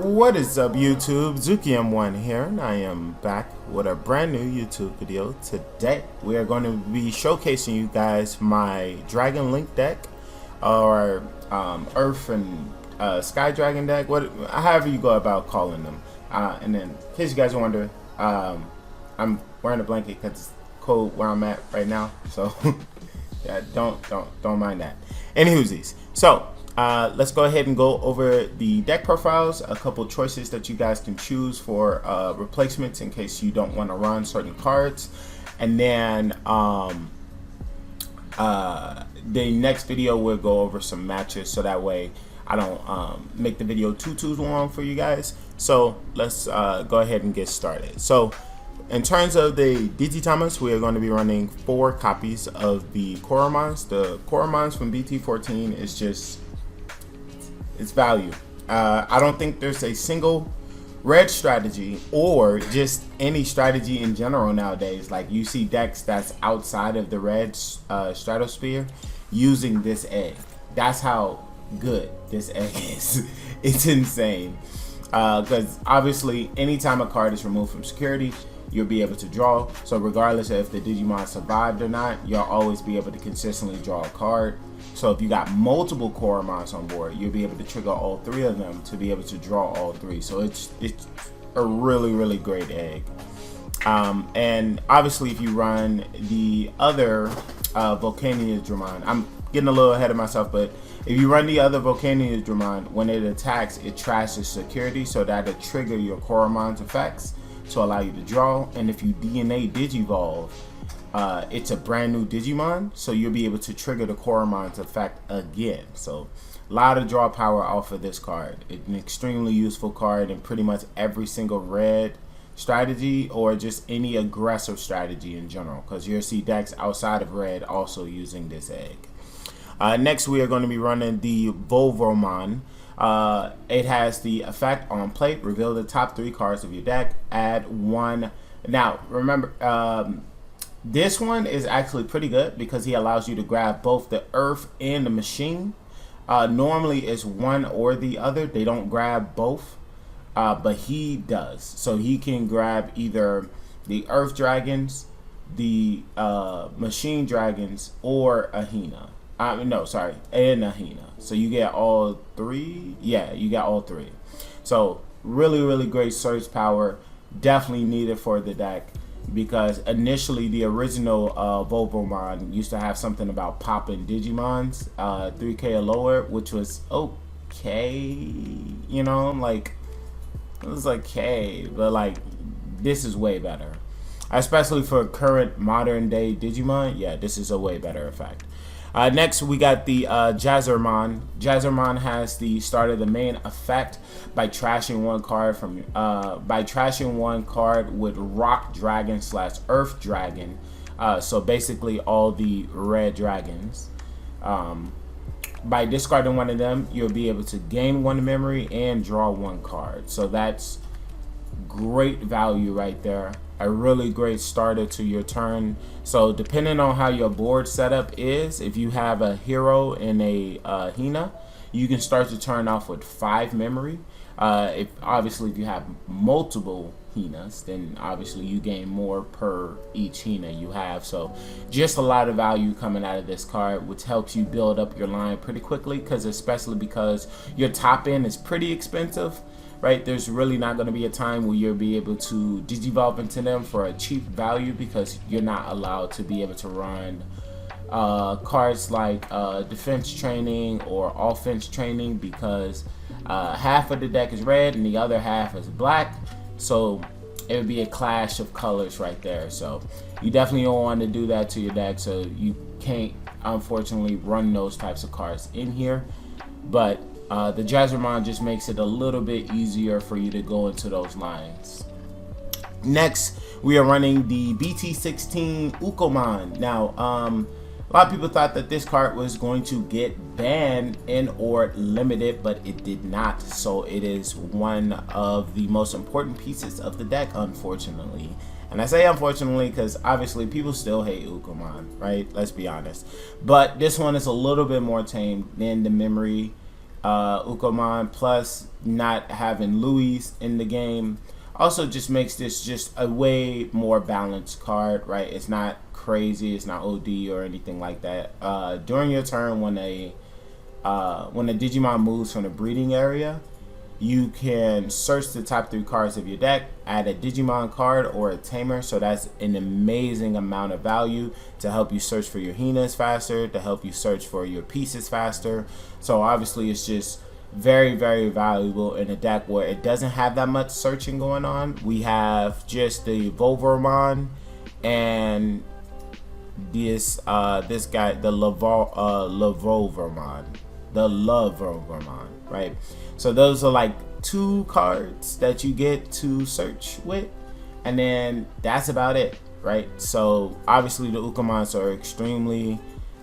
What is up, YouTube? Zuki M1 here, and I am back with a brand new YouTube video. Today we are going to be showcasing you guys my Dragon Link deck, or Earth and Sky Dragon deck, however you go about calling them. And then, in case you guys wonder, I'm wearing a blanket because it's cold where I'm at right now, so yeah, don't mind that. Anywhoosies, so let's go ahead and go over the deck profiles, a couple choices that you guys can choose for replacements in case you don't want to run certain cards, and then the next video we'll go over some matches so that way I don't make the video too long for you guys. So let's go ahead and get started. So in terms of the Digitamons, we are going to be running 4 copies of the Koromons. The Koromons from BT14 is just, it's value. I don't think there's a single red strategy or just any strategy in general nowadays. Like, you see decks that's outside of the red stratosphere using this egg. That's how good this egg is. It's insane. Because obviously anytime a card is removed from security, you'll be able to draw. So regardless of if the Digimon survived or not, you'll always be able to consistently draw a card. So if you got multiple Koromons on board, you'll be able to trigger all 3 of them to be able to draw all 3. So it's a really great egg. And obviously if you run the other Volcania Dramon, I'm getting a little ahead of myself, but if you run the other Volcania Dramon, when it attacks, it trashes security, so that'll trigger your Koromon's effects to allow you to draw. And if you DNA Digivolve, it's a brand new Digimon, so you'll be able to trigger the Koromon's effect again. So a lot of draw power off of this card. It's an extremely useful card in pretty much every single red strategy or just any aggressive strategy in general, because you'll see decks outside of red also using this egg. Next we are going to be running the Volvomon. It has the effect on plate, reveal the top 3 cards of your deck, add 1. Now remember, this one is actually pretty good because he allows you to grab both the earth and the machine. Normally it's one or the other, they don't grab both, but he does. So he can grab either the earth dragons, the machine dragons, or Ahina. No, sorry, and Ahina. So you get all 3. Yeah, you got all 3. So really great surge power, definitely needed for the deck, because initially the original Volvomon used to have something about popping Digimons 3K or lower, which was okay, you know, like it was okay, but like this is way better, especially for current modern day Digimon. Yeah, this is a way better effect. Next we got the Jazzermon. Jazzermon has the start of the main effect by trashing 1 card from with Rock Dragon / Earth Dragon. So basically all the red dragons. By discarding 1 of them, you'll be able to gain 1 memory and draw 1 card. So that's great value right there. A really great starter to your turn. So depending on how your board setup is, if you have a hero and a Hina, you can start to turn off with 5 memory. If you have multiple Hinas, then obviously you gain more per each Hina you have. So just a lot of value coming out of this card, which helps you build up your line pretty quickly, especially because your top end is pretty expensive. Right, there's really not going to be a time where you'll be able to digivolve into them for a cheap value, because you're not allowed to be able to run cards like defense training or offense training, because half of the deck is red and the other half is black. So it would be a clash of colors right there. So you definitely don't want to do that to your deck. So you can't, unfortunately, run those types of cards in here. But the Jazzermon just makes it a little bit easier for you to go into those lines. Next, we are running the BT16 Ukomon. Now, a lot of people thought that this card was going to get banned and or limited, but it did not. So it is one of the most important pieces of the deck, unfortunately. And I say unfortunately because obviously people still hate Ukomon, right? Let's be honest. But this one is a little bit more tame than the memory Ukomon, plus not having Louis in the game also just makes this just a way more balanced card, right? It's not crazy, it's not OD or anything like that. During your turn, when a Digimon moves from the breeding area, you can search the top 3 cards of your deck, add a Digimon card or a Tamer, so that's an amazing amount of value to help you search for your Hinas faster, to help you search for your pieces faster. So obviously it's just very, very valuable in a deck where it doesn't have that much searching going on. We have just the Volvormon and this guy, the Lovolvermon, right? So those are like 2 cards that you get to search with, and then that's about it, right? So obviously the Ukomons are extremely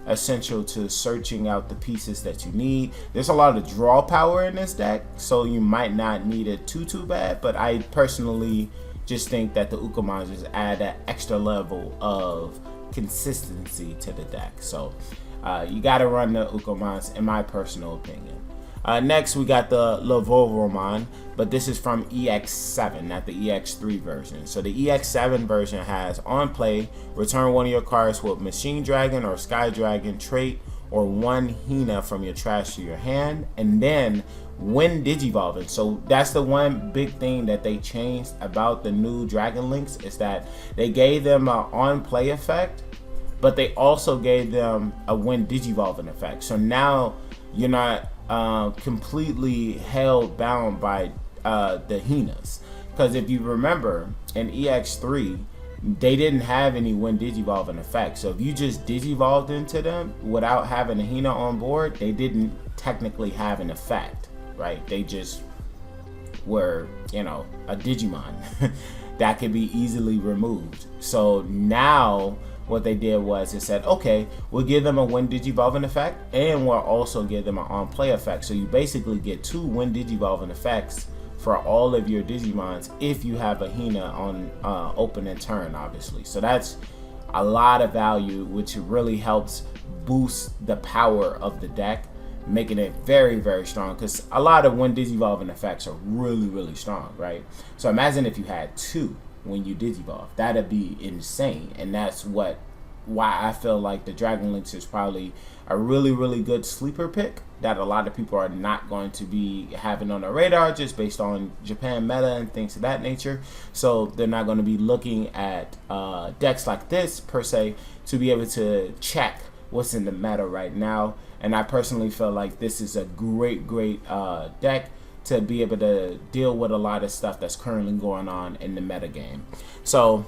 essential to searching out the pieces that you need. There's a lot of draw power in this deck, so you might not need it too bad, but I personally just think that the Ukomons just add that extra level of consistency to the deck. So you gotta run the Ukomons in my personal opinion. Next we got the Lovolvermon, but this is from EX7, not the EX3 version. So the EX7 version has on play, return one of your cards with Machine Dragon or Sky Dragon trait or 1 Hina from your trash to your hand, and then when Digivolving. So that's the one big thing that they changed about the new Dragon Links, is that they gave them an on play effect, but they also gave them a when Digivolving effect. So now you're not completely held bound by the Hinas, because if you remember in EX3 they didn't have any when Digivolving effect. So if you just Digivolved into them without having a Hina on board, they didn't technically have an effect, right? They just were, you know, a Digimon that could be easily removed. So now what they did was it said, okay, we'll give them a when Digivolving effect, and we'll also give them an on play effect. So you basically get 2 when Digivolving effects for all of your Digimons if you have a Hina on opening turn, obviously. So that's a lot of value, which really helps boost the power of the deck, making it very, very strong, because a lot of when Digivolving effects are really, really strong, right? So imagine if you had 2 when you Digivolve. That'd be insane. And that's why I feel like the Dragon Links is probably a really, really good sleeper pick that a lot of people are not going to be having on their radar just based on Japan meta and things of that nature. So they're not going to be looking at decks like this per se to be able to check what's in the meta right now. And I personally feel like this is a great deck to be able to deal with a lot of stuff that's currently going on in the meta game. So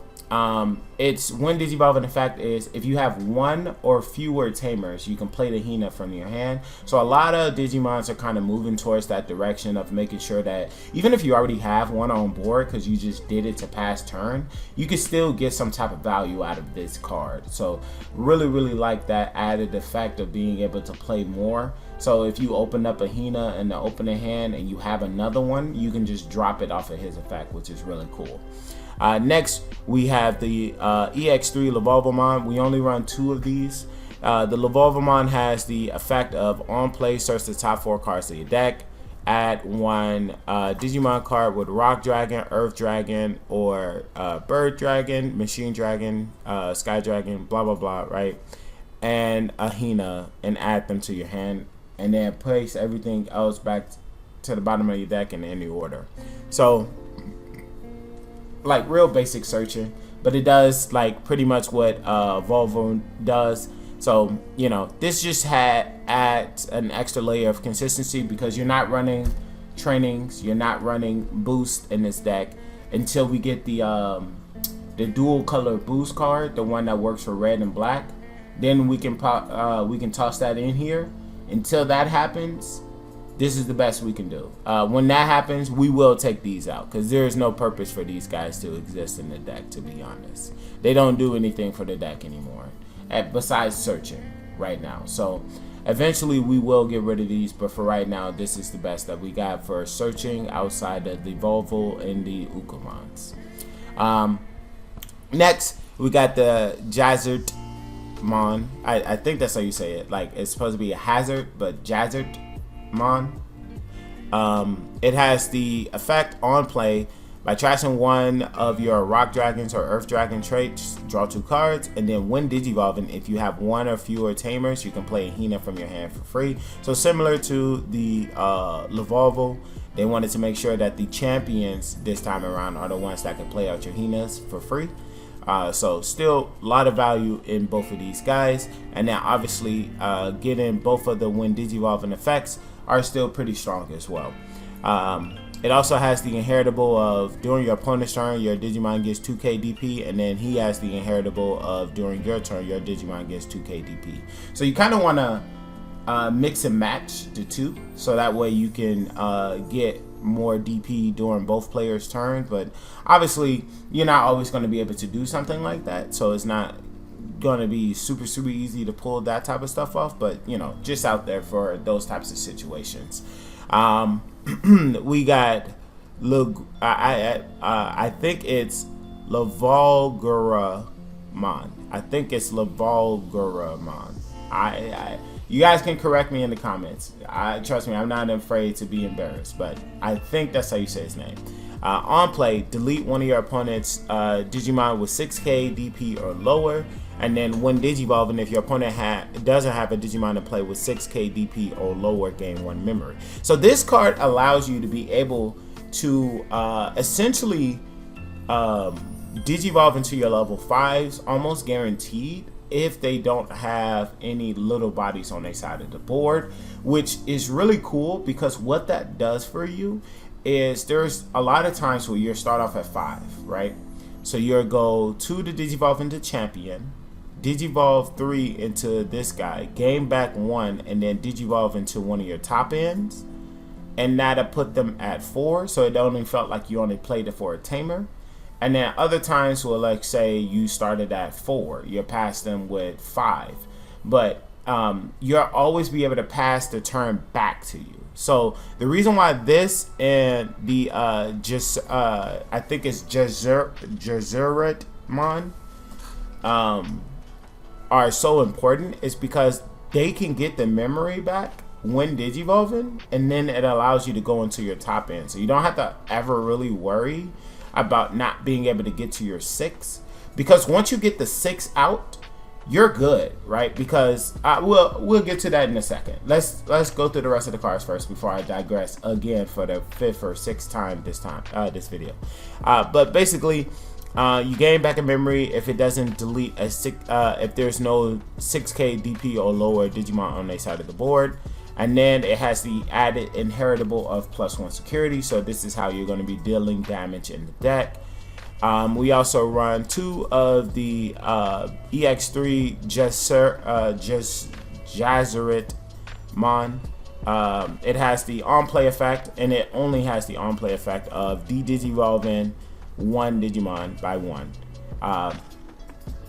it's when Digivolving effect is if you have 1 or fewer Tamers, you can play the Hina from your hand. So a lot of Digimons are kind of moving towards that direction of making sure that even if you already have 1 on board because you just did it to pass turn, you can still get some type of value out of this card. So really, really like that added effect of being able to play more. So if you open up a Hina in the opening hand and you have another one, you can just drop it off of his effect, which is really cool. Next, we have the EX3 Lovolvermon. We only run 2 of these. The Lovolvermon has the effect of on play, search the top 4 cards of your deck, add 1 Digimon card with Rock Dragon, Earth Dragon, or Bird Dragon, Machine Dragon, Sky Dragon, blah, blah, blah, right? And a Hina, and add them to your hand, and then place everything else back to the bottom of your deck in any order. So like real basic searching, but it does like pretty much what Volvo does. So you know, this just adds an extra layer of consistency because you're not running trainings, you're not running boost in this deck until we get the dual color boost card, the one that works for red and black. Then we can toss that in here. Until that happens, this is the best we can do. When that happens, we will take these out because there is no purpose for these guys to exist in the deck, to be honest. They don't do anything for the deck anymore besides searching right now. So eventually we will get rid of these, but for right now, this is the best that we got for searching outside of the Volvo and the Ukomons. Next, we got the Jazzert Mon. I think that's how you say it. Like, it's supposed to be a hazard, but Jazzert Mon. It has the effect on play. By trashing one of your rock dragons or earth dragon traits, draw 2 cards, and then when digivolving, if you have 1 or fewer tamers, you can play a Hina from your hand for free. So similar to the Lavolvo, they wanted to make sure that the champions this time around are the ones that can play out your Hinas for free. So still a lot of value in both of these guys, and now obviously getting both of the when digivolving effects are still pretty strong as well. It also has the inheritable of during your opponent's turn, your Digimon gets 2k DP, and then he has the inheritable of during your turn, your Digimon gets 2k DP. So you kind of want to mix and match the two, so that way you can get more DP during both players' turns. But obviously, you're not always going to be able to do something like that, so it's not going to be super easy to pull that type of stuff off. But you know, just out there for those types of situations. We got I think it's Lavolguramon. I think it's Lavolguramon. You guys can correct me in the comments. Trust me, I'm not afraid to be embarrassed, but I think that's how you say his name. On play, delete one of your opponent's Digimon with 6k DP or lower, and then when digivolving, if your opponent doesn't have a Digimon to play with 6k DP or lower, gain 1 memory. So this card allows you to be able to essentially digivolve into your level 5s almost guaranteed if they don't have any little bodies on their side of the board, which is really cool, because what that does for you is there's a lot of times where you start off at 5, right? So you'll go 2 to digivolve into champion, digivolve 3 into this guy, gain back 1, and then digivolve into one of your top ends, and that'll put them at 4, so it only felt like you only played it for a tamer. And then other times where, like, say you started at 4, you're past them with 5, but you'll always be able to pass the turn back to you. So the reason why this and the I think it's Jazuretmon are so important is because they can get the memory back when digivolving, and then it allows you to go into your top end, so you don't have to ever really worry about not being able to get to your 6, because once you get the 6 out, you're good, right? Because we'll get to that in a second. Let's go through the rest of the cards first before I digress again for the 5th or 6th time this video. But basically, you gain back a memory if it doesn't delete if there's no 6k DP or lower Digimon on their side of the board. And then it has the added inheritable of +1 security. So this is how you're going to be dealing damage in the deck. We also run 2 of the EX3 Jazuretmon. It has the on-play effect, and it only has the on-play effect of de-digivolving 1 Digimon by 1.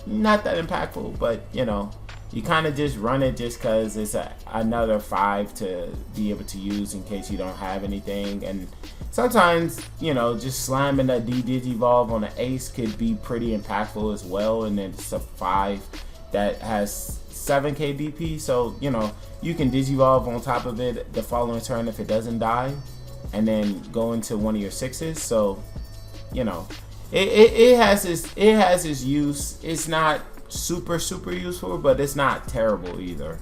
Not that impactful, but you know, you kind of just run it just because it's another 5 to be able to use in case you don't have anything. And sometimes, you know, just slamming a de-digivolve on an ace could be pretty impactful as well. And then it's a 5 that has 7k DP, so you know, you can digivolve on top of it the following turn if it doesn't die, and then go into one of your 6s. So you know, it has its use. It's not super useful, but it's not terrible either.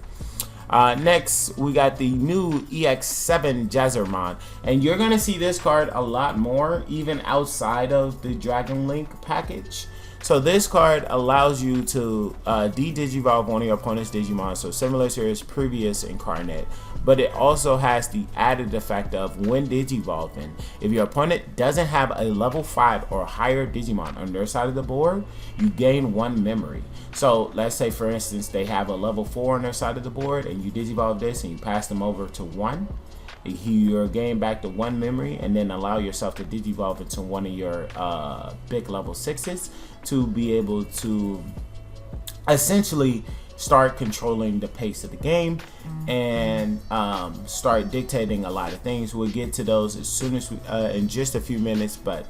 Next, we got the new EX7 Jazzermon, and you're gonna see this card a lot more even outside of the Dragon Link package. So this card allows you to de-digivolve one of your opponent's Digimon, so similar to its previous incarnate, but it also has the added effect of when digivolving, if your opponent doesn't have a level 5 or higher Digimon on their side of the board, you gain 1 memory. So let's say for instance they have a level 4 on their side of the board, and you digivolve this and you pass them over to 1. You're gain back to 1 memory, and then allow yourself to digivolve into one of your big level 6s to be able to essentially start controlling the pace of the game and start dictating a lot of things. We'll get to those as soon as we in just a few minutes, but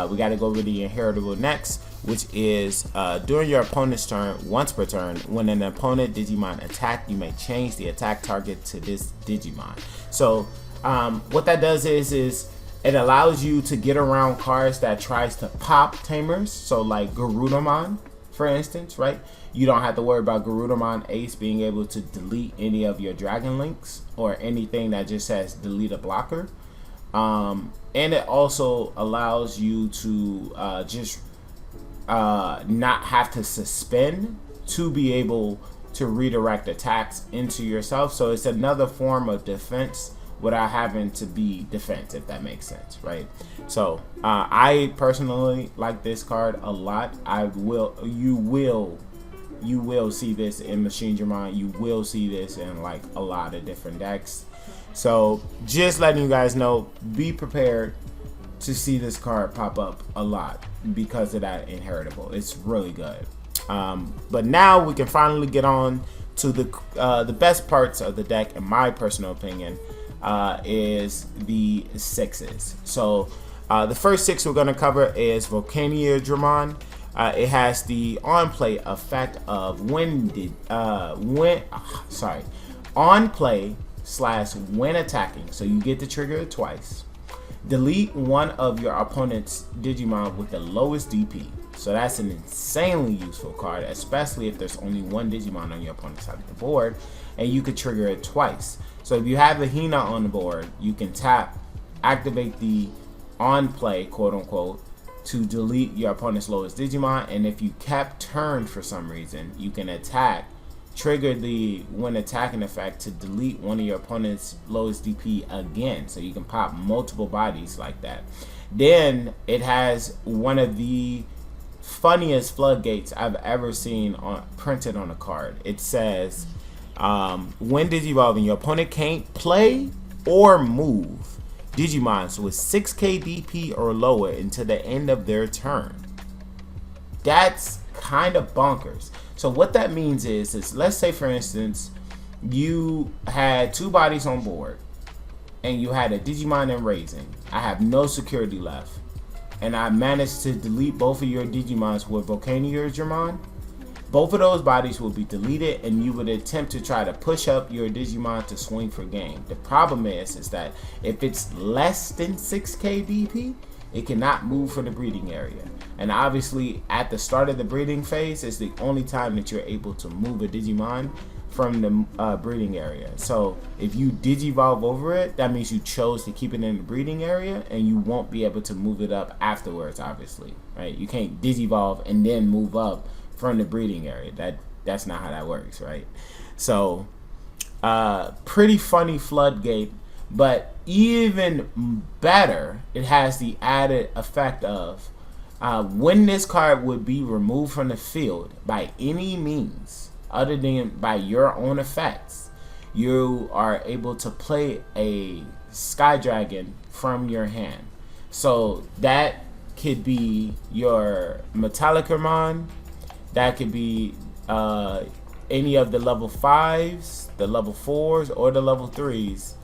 we got to go over the inheritable next, which is during your opponent's turn, once per turn, when an opponent Digimon attack, you may change the attack target to this Digimon. So What that does is it allows you to get around cards that tries to pop tamers. So like Garudamon, for instance, right? You don't have to worry about Garudamon Ace being able to delete any of your Dragon Links or anything that just says delete a blocker. And it also allows you to just not have to suspend to be able to redirect attacks into yourself. So it's another form of defense without having to be defense, if that makes sense, right? So I personally like this card a lot. You will see this in Machine Dramon. You will see this in like a lot of different decks. So just letting you guys know, be prepared to see this card pop up a lot because of that inheritable. It's really good. But now we can finally get on to the best parts of the deck, in my personal opinion, is the sixes. So the first six we're going to cover is Volcania Dramon. It has the on-play effect of on-play / when attacking. So you get to trigger it twice. Delete one of your opponent's Digimon with the lowest DP. So that's an insanely useful card, especially if there's only one Digimon on your opponent's side of the board, and you could trigger it twice. So if you have a Hina on the board, you can tap, activate the on-play, quote-unquote, to delete your opponent's lowest Digimon, and if you kept turn for some reason, you can attack, trigger the when attacking effect to delete one of your opponent's lowest DP again, so you can pop multiple bodies like that. Then it has one of the funniest floodgates I've ever seen printed on a card. It says, when Digivolving, your opponent can't play or move Digimons with 6k DP or lower until the end of their turn. That's kind of bonkers. So what that means is let's say, for instance, you had two bodies on board and you had a Digimon and Raising. I have no security left, and I managed to delete both of your Digimons with Volcania Dramon. Both of those bodies will be deleted, and you would attempt to try to push up your Digimon to swing for game. The problem is that if it's less than 6k DP, it cannot move from the breeding area. And obviously, at the start of the breeding phase is the only time that you're able to move a Digimon from the breeding area. So if you Digivolve over it, that means you chose to keep it in the breeding area, and you won't be able to move it up afterwards, obviously, right? You can't Digivolve and then move up from the breeding area. That's not how that works, right? So pretty funny floodgate, but even better, it has the added effect of when this card would be removed from the field by any means other than by your own effects, you are able to play a Sky Dragon from your hand. So that could be your Metallicamon, that could be any of the level 5s, the level 4s, or the level 3s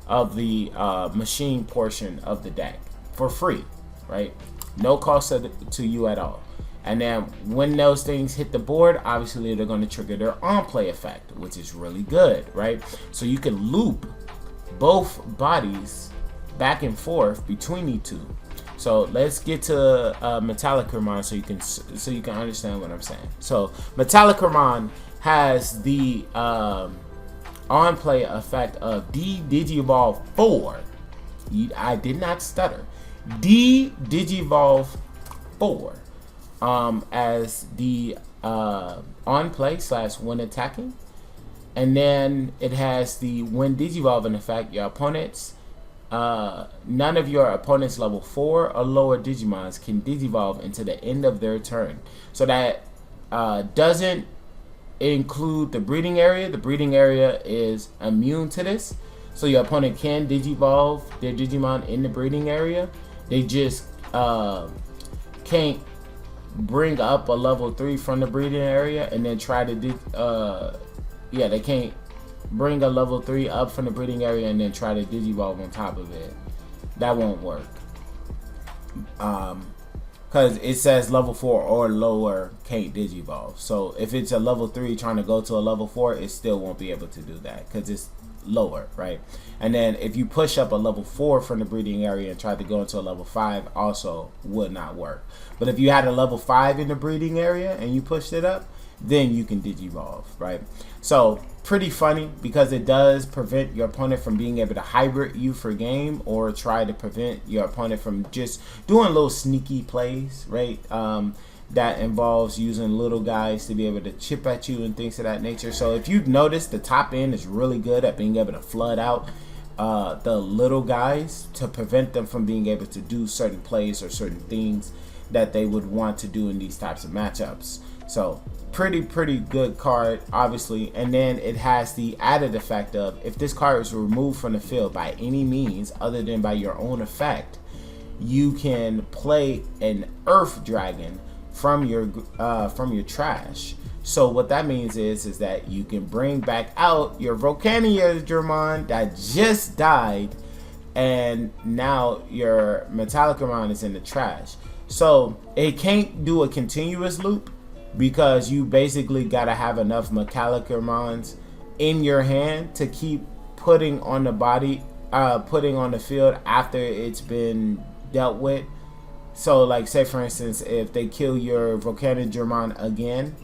of the machine portion of the deck for free, right? No cost to you at all. And then when those things hit the board, obviously they're going to trigger their on-play effect, which is really good, right? So you can loop both bodies back and forth between the two. So let's get to Metallicamon so you can understand what I'm saying. So Metallicamon has the on-play effect of Digivolve 4. I did not stutter. Digivolve 4 as the on-play / when attacking. And then it has the when Digivolving effect, your opponents, none of your opponent's level 4 or lower Digimons can Digivolve until the end of their turn. So that doesn't include the breeding area. The breeding area is immune to this. So your opponent can Digivolve their Digimon in the breeding area. They just can't bring up a level 3 from the breeding area and then try to they can't bring a level 3 up from the breeding area and then try to Digivolve on top of it. That won't work. Because it says level 4 or lower can't Digivolve. So if it's a level 3 trying to go to a level 4, it still won't be able to do that because it's lower, right? And then if you push up a level 4 from the breeding area and try to go into a level 5, also would not work. But if you had a level 5 in the breeding area and you pushed it up, then you can digivolve, right? So pretty funny, because it does prevent your opponent from being able to hybrid you for game, or try to prevent your opponent from just doing little sneaky plays, right? That involves using little guys to be able to chip at you and things of that nature. So if you've noticed, the top end is really good at being able to flood out the little guys to prevent them from being able to do certain plays or certain things that they would want to do in these types of matchups. So pretty good card, obviously. And then it has the added effect of, if this card is removed from the field by any means other than by your own effect, you can play an earth dragon from your trash. So what that means is that you can bring back out your Digimon that just died, and now your Metallicamon is in the trash. So it can't do a continuous loop, because you basically gotta have enough Metallicamons in your hand to keep putting on the body, putting on the field after it's been dealt with. So like, say for instance, if they kill your Digimon again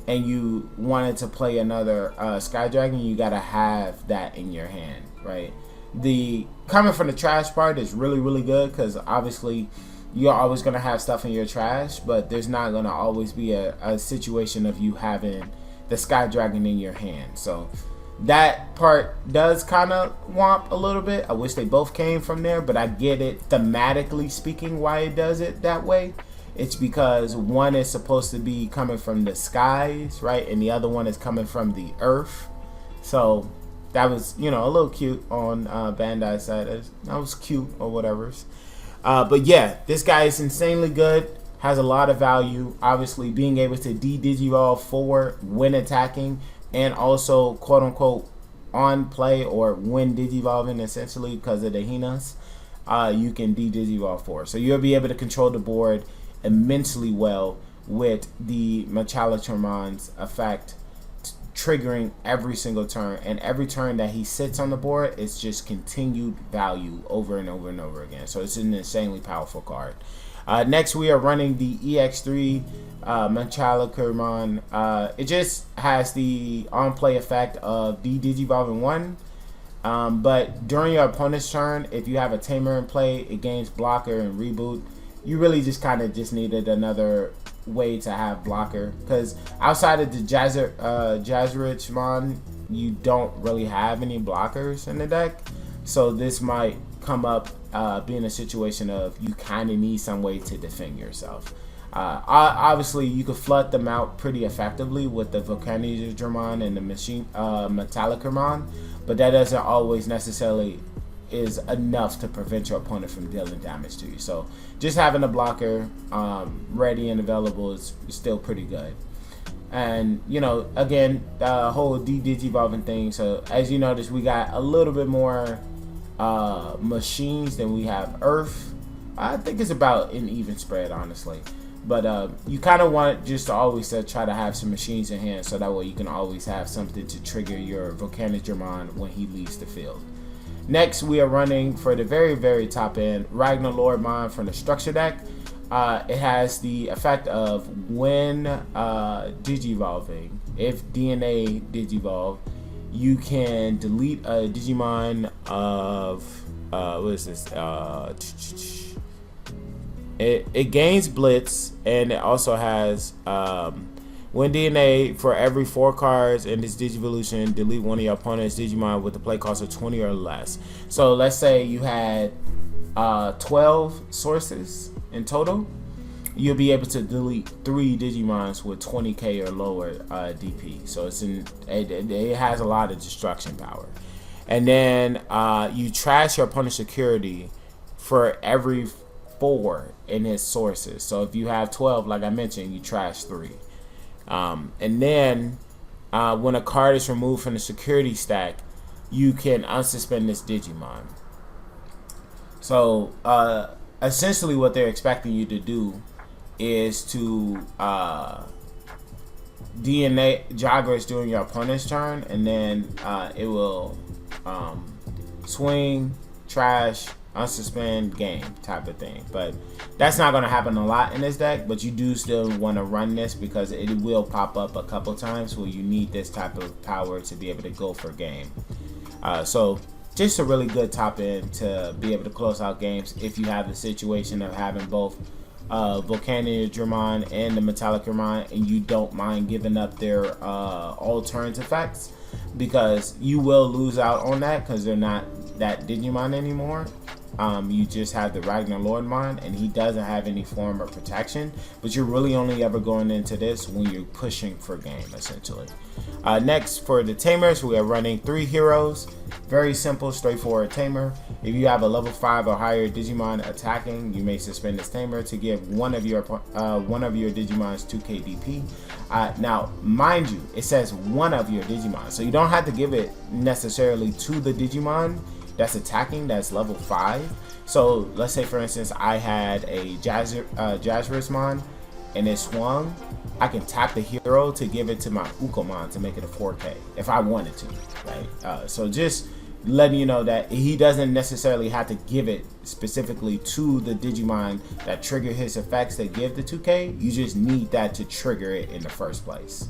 and you wanted to play another Sky Dragon, you gotta have that in your hand, right? The coming from the trash part is really good, because obviously you're always going to have stuff in your trash, but there's not going to always be a situation of you having the Sky Dragon in your hand. So that part does kind of womp a little bit. I wish they both came from there, but I get it thematically speaking why it does it that way. It's because one is supposed to be coming from the skies, right? And the other one is coming from the earth. So that was, you know, a little cute on Bandai's side. That was cute or whatever. But yeah, this guy is insanely good, has a lot of value. Obviously, being able to de-digivolve forward when attacking, and also quote unquote on play or when digivolving, essentially because of the Hinas, you can de-digivolve forward. So you'll be able to control the board immensely well with the Metallicramon's effect triggering every single turn, and every turn that he sits on the board, it's just continued value over and over and over again. So it's an insanely powerful card. Next, we are running the EX3 Metallicramon. It just has the on-play effect of de-digivolving one, but during your opponent's turn, if you have a tamer in play, it gains blocker and reboot. You really just kind of just needed another way to have blocker, because outside of the Jazzrichmon, you don't really have any blockers in the deck. So this might come up being a situation of you kind of need some way to defend yourself. Obviously, you could flood them out pretty effectively with the Digimon and the Metallicramon, but that doesn't always necessarily is enough to prevent your opponent from dealing damage to you. So just having a blocker ready and available is still pretty good. And you know, again, the whole de-digivolving thing, so as you notice, we got a little bit more machines than we have earth. I think it's about an even spread, honestly, but you kind of want just to always try to have some machines in hand, so that way you can always have something to trigger your Digimon when he leaves the field. Next, we are running for the very top end Ragnar Lordmon from the structure deck. It has the effect of when digivolving, if DNA digivolve, you can delete a Digimon of what is this? It gains Blitz, and it also has when DNA, for every 4 cards in this Digivolution, delete one of your opponent's Digimon with a play cost of 20 or less. So let's say you had 12 sources in total. You'll be able to delete 3 Digimons with 20k or lower DP. So it has a lot of destruction power. And then you trash your opponent's security for every 4 in his sources. So if you have 12, like I mentioned, you trash 3. And then when a card is removed from the security stack, you can unsuspend this Digimon. So essentially what they're expecting you to do is to DNA Jagras during your opponent's turn, and then it will swing, trash, unsuspend, game type of thing. But that's not going to happen a lot in this deck, but you do still want to run this because it will pop up a couple times where you need this type of power to be able to go for game. So just a really good top end to be able to close out games if you have the situation of having both Volcanic Dramon and the Metallic Dramon, and you don't mind giving up their all turns effects, because you will lose out on that because they're not that Digimon anymore. You just have the Ragnar Lordmon, and he doesn't have any form of protection, but you're really only ever going into this when you're pushing for game, essentially. Next, for the tamers, we are running 3 heroes. Very simple, straightforward tamer. If you have a level 5 or higher Digimon attacking, you may suspend this tamer to give one of your Digimons 2k DP. Now, mind you, it says one of your Digimon, so you don't have to give it necessarily to the Digimon that's attacking that's level 5. So let's say, for instance, I had a Jazzrismon and it swung. I can tap the hero to give it to my Ukomon to make it a 4k if I wanted to, right? So just letting you know that he doesn't necessarily have to give it specifically to the Digimon that trigger his effects that give the 2k. You just need that to trigger it in the first place.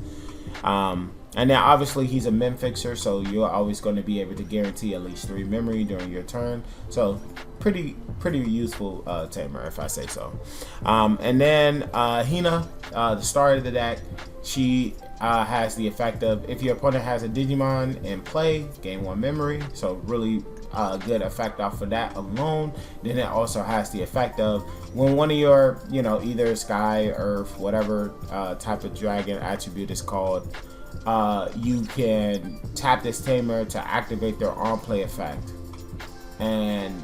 And then obviously he's a min fixer, so you're always going to be able to guarantee at least 3 memory during your turn. So pretty useful tamer, if I say so. And then Hina, the start of the deck, she has the effect of, if your opponent has a Digimon in play, gain 1 memory. So really good effect off of that alone. Then it also has the effect of, when one of your, either sky, earth, whatever type of dragon attribute is called, you can tap this tamer to activate their on play effect. And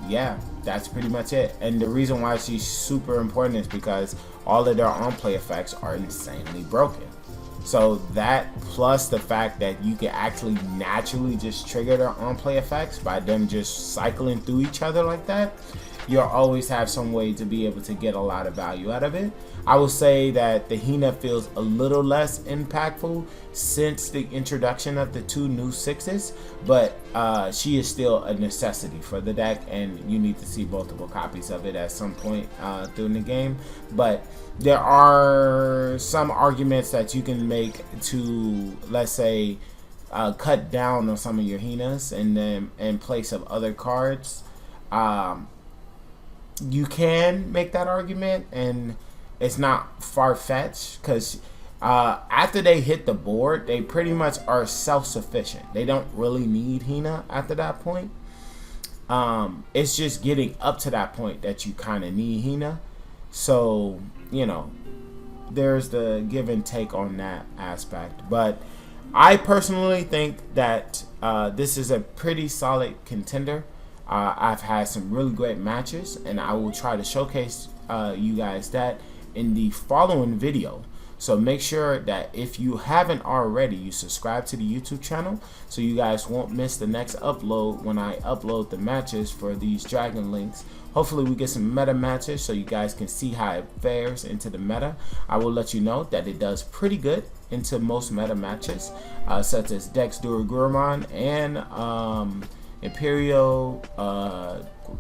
yeah, that's pretty much it. And the reason why she's super important is because all of their on play effects are insanely broken. So that, plus the fact that you can actually naturally just trigger their on play effects by them just cycling through each other like that, you'll always have some way to be able to get a lot of value out of it. I will say that the Hina feels a little less impactful since the introduction of the 2 new 6s, but she is still a necessity for the deck, and you need to see multiple copies of it at some point during the game. But there are some arguments that you can make to, let's say, cut down on some of your Hinas and then in place of other cards. You can make that argument, and it's not far-fetched, because after they hit the board, they pretty much are self-sufficient. They don't really need Hina after that point. It's just getting up to that point that you kind of need Hina. So, there's the give and take on that aspect. But I personally think that this is a pretty solid contender. I've had some really great matches, and I will try to showcase you guys that in the following video. So make sure that if you haven't already, you subscribe to the YouTube channel so you guys won't miss the next upload when I upload the matches for these Dragon Links. Hopefully we get some meta matches so you guys can see how it fares into the meta. I will let you know that it does pretty good into most meta matches, such as Dex Duragurumon and Imperial,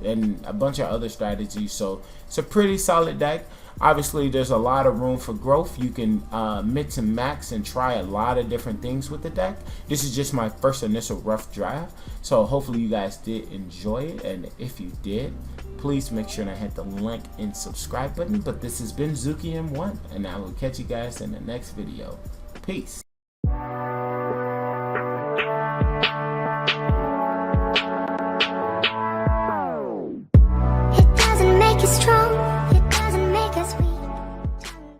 and a bunch of other strategies. So it's a pretty solid deck. Obviously there's a lot of room for growth. You can mix and max and try a lot of different things with the deck. This is just my first initial rough draft, so hopefully you guys did enjoy it, and if you did, please make sure to hit the like and subscribe button. But this has been Zuki M1, and I will catch you guys in the next video. Peace.